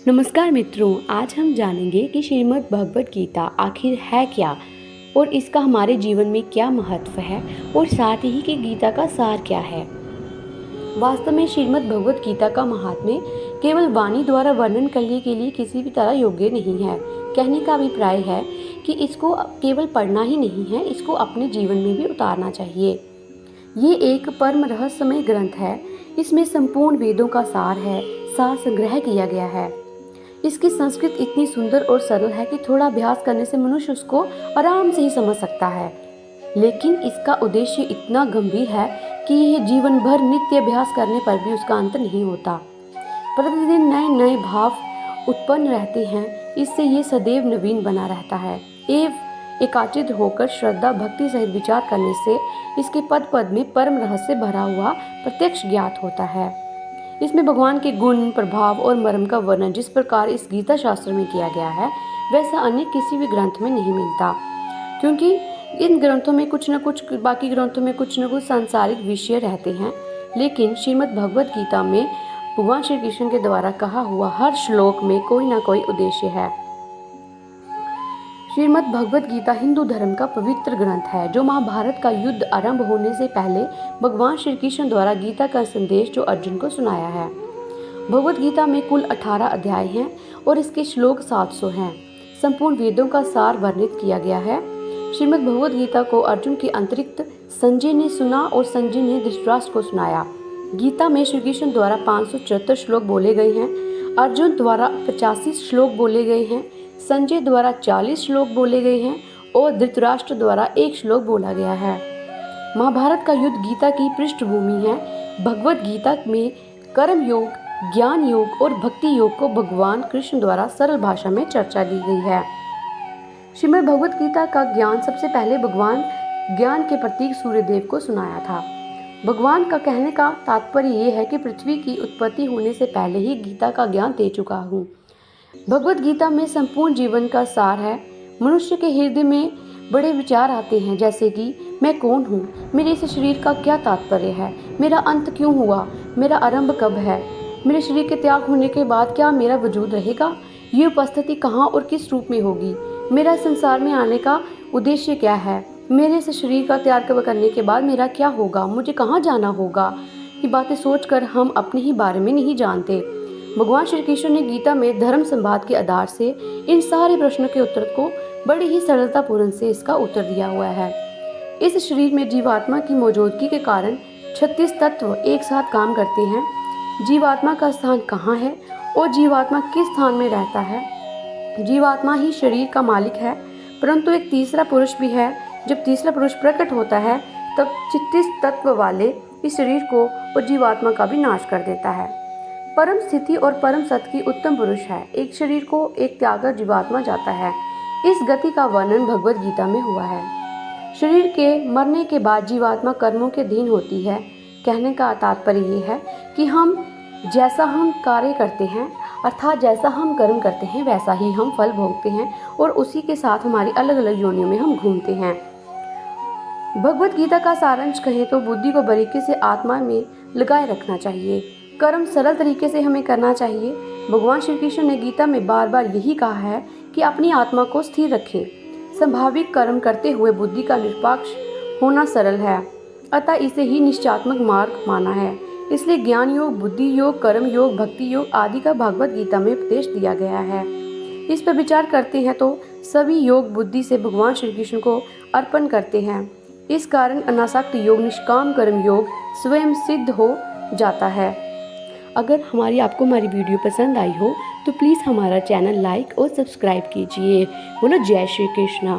नमस्कार मित्रों, आज हम जानेंगे कि श्रीमद् भगवत गीता आखिर है क्या और इसका हमारे जीवन में क्या महत्व है और साथ ही कि गीता का सार क्या है। वास्तव में श्रीमद् भगवत गीता का महात्म्य केवल वाणी द्वारा वर्णन करने के लिए किसी भी तरह योग्य नहीं है। कहने का अभिप्राय है कि इसको केवल पढ़ना ही नहीं है, इसको अपने जीवन में भी उतारना चाहिए। ये एक परम रहस्यमय ग्रंथ है। इसमें संपूर्ण वेदों का सार है, सार संग्रह किया गया है। इसकी संस्कृत इतनी सुंदर और सरल है कि थोड़ा अभ्यास करने से मनुष्य उसको आराम से ही समझ सकता है, लेकिन इसका उद्देश्य इतना गंभीर है कि यह जीवन भर नित्य अभ्यास करने पर भी उसका अंत नहीं होता। प्रतिदिन नए नए भाव उत्पन्न रहते हैं। इससे ये सदैव नवीन बना रहता है। एकाचित होकर श्रद्धा भक्ति सहित विचार करने से इसके पद पद में परम रहस्य भरा हुआ प्रत्यक्ष ज्ञात होता है। इसमें भगवान के गुण, प्रभाव और मर्म का वर्णन जिस प्रकार इस गीता शास्त्र में किया गया है, वैसा अन्य किसी भी ग्रंथ में नहीं मिलता, क्योंकि इन ग्रंथों में बाकी ग्रंथों में कुछ न कुछ सांसारिक विषय रहते हैं, लेकिन श्रीमद् भगवत गीता में भगवान श्री कृष्ण के द्वारा कहा हुआ हर श्लोक में कोई ना कोई उद्देश्य है। श्रीमद् भगवत गीता हिंदू धर्म का पवित्र ग्रंथ है, जो महाभारत का युद्ध आरंभ होने से पहले भगवान श्री कृष्ण द्वारा गीता का संदेश जो अर्जुन को सुनाया है। भगवत गीता में कुल 18 अध्याय हैं और इसके श्लोक 700 हैं। संपूर्ण वेदों का सार वर्णित किया गया है। श्रीमद् भगवत गीता को अर्जुन के अतिरिक्त संजय ने सुना और संजय ने धृतराष्ट्र को सुनाया। गीता में श्री कृष्ण द्वारा 574 श्लोक बोले गए हैं, अर्जुन द्वारा 85 श्लोक बोले गए हैं, संजय द्वारा 40 श्लोक बोले गए हैं और धृतराष्ट्र द्वारा 1 श्लोक बोला गया है। महाभारत का युद्ध गीता की पृष्ठभूमि है। भगवत गीता में कर्म योग, ज्ञान योग और भक्ति योग को भगवान कृष्ण द्वारा सरल भाषा में चर्चा दी गई है। श्रीमद् भगवत गीता का ज्ञान सबसे पहले भगवान ज्ञान के प्रतीक सूर्यदेव को सुनाया था। भगवान का कहने का तात्पर्य ये है कि पृथ्वी की उत्पत्ति होने से पहले ही गीता का ज्ञान दे चुका हूँ। भगवत गीता में संपूर्ण जीवन का सार है। मनुष्य के हृदय में बड़े विचार आते हैं, जैसे कि मैं कौन हूँ, मेरे इस शरीर का क्या तात्पर्य है, मेरा अंत क्यों हुआ, मेरा आरंभ कब है, मेरे शरीर के त्याग होने के बाद क्या मेरा वजूद रहेगा, ये उपस्थिति कहाँ और किस रूप में होगी, मेरा संसार में आने का उद्देश्य क्या है, मेरे इस शरीर का त्याग करने के बाद मेरा क्या होगा, मुझे कहाँ जाना होगा। ये बातें सोचकर हम अपने ही बारे में नहीं जानते। भगवान श्री कृष्ण ने गीता में धर्म संवाद के आधार से इन सारे प्रश्नों के उत्तर को बड़ी ही सरलतापूर्ण से इसका उत्तर दिया हुआ है। इस शरीर में जीवात्मा की मौजूदगी के कारण 36 तत्व एक साथ काम करते हैं। जीवात्मा का स्थान कहाँ है और जीवात्मा किस स्थान में रहता है। जीवात्मा ही शरीर का मालिक है, परंतु एक तीसरा पुरुष भी है। जब तीसरा पुरुष प्रकट होता है तब 36 तत्व वाले इस शरीर को और जीवात्मा का भी नाश कर देता है। परम स्थिति और परम सत्य की उत्तम पुरुष है। एक शरीर को एक त्यागर जीवात्मा जाता है। इस गति का वर्णन भगवत गीता में हुआ है। शरीर के मरने के बाद जीवात्मा कर्मों के अधीन होती है। कहने का तात्पर्य ये है कि जैसा हम कार्य करते हैं, अर्थात जैसा हम कर्म करते हैं, वैसा ही हम फल भोगते हैं और उसी के साथ हमारी अलग अलग योनियों में हम घूमते हैं। भगवत गीता का सारांश कहें तो बुद्धि को बारीकी से आत्मा में लगाए रखना चाहिए। कर्म सरल तरीके से हमें करना चाहिए। भगवान श्री कृष्ण ने गीता में बार बार यही कहा है कि अपनी आत्मा को स्थिर रखें। संभाविक कर्म करते हुए बुद्धि का निष्पक्ष होना सरल है, अतः इसे ही निश्चयात्मक मार्ग माना है। इसलिए ज्ञान योग, बुद्धि योग, कर्म योग, भक्ति योग आदि का भगवत गीता में उपदेश दिया गया है। इस पर विचार करते हैं तो सभी योग बुद्धि से भगवान श्री कृष्ण को अर्पण करते हैं। इस कारण अनासक्त योग, निष्काम कर्म योग स्वयं सिद्ध हो जाता है। अगर आपको हमारी वीडियो पसंद आई हो तो प्लीज़ हमारा चैनल लाइक और सब्सक्राइब कीजिए। बोलो जय श्री कृष्णा।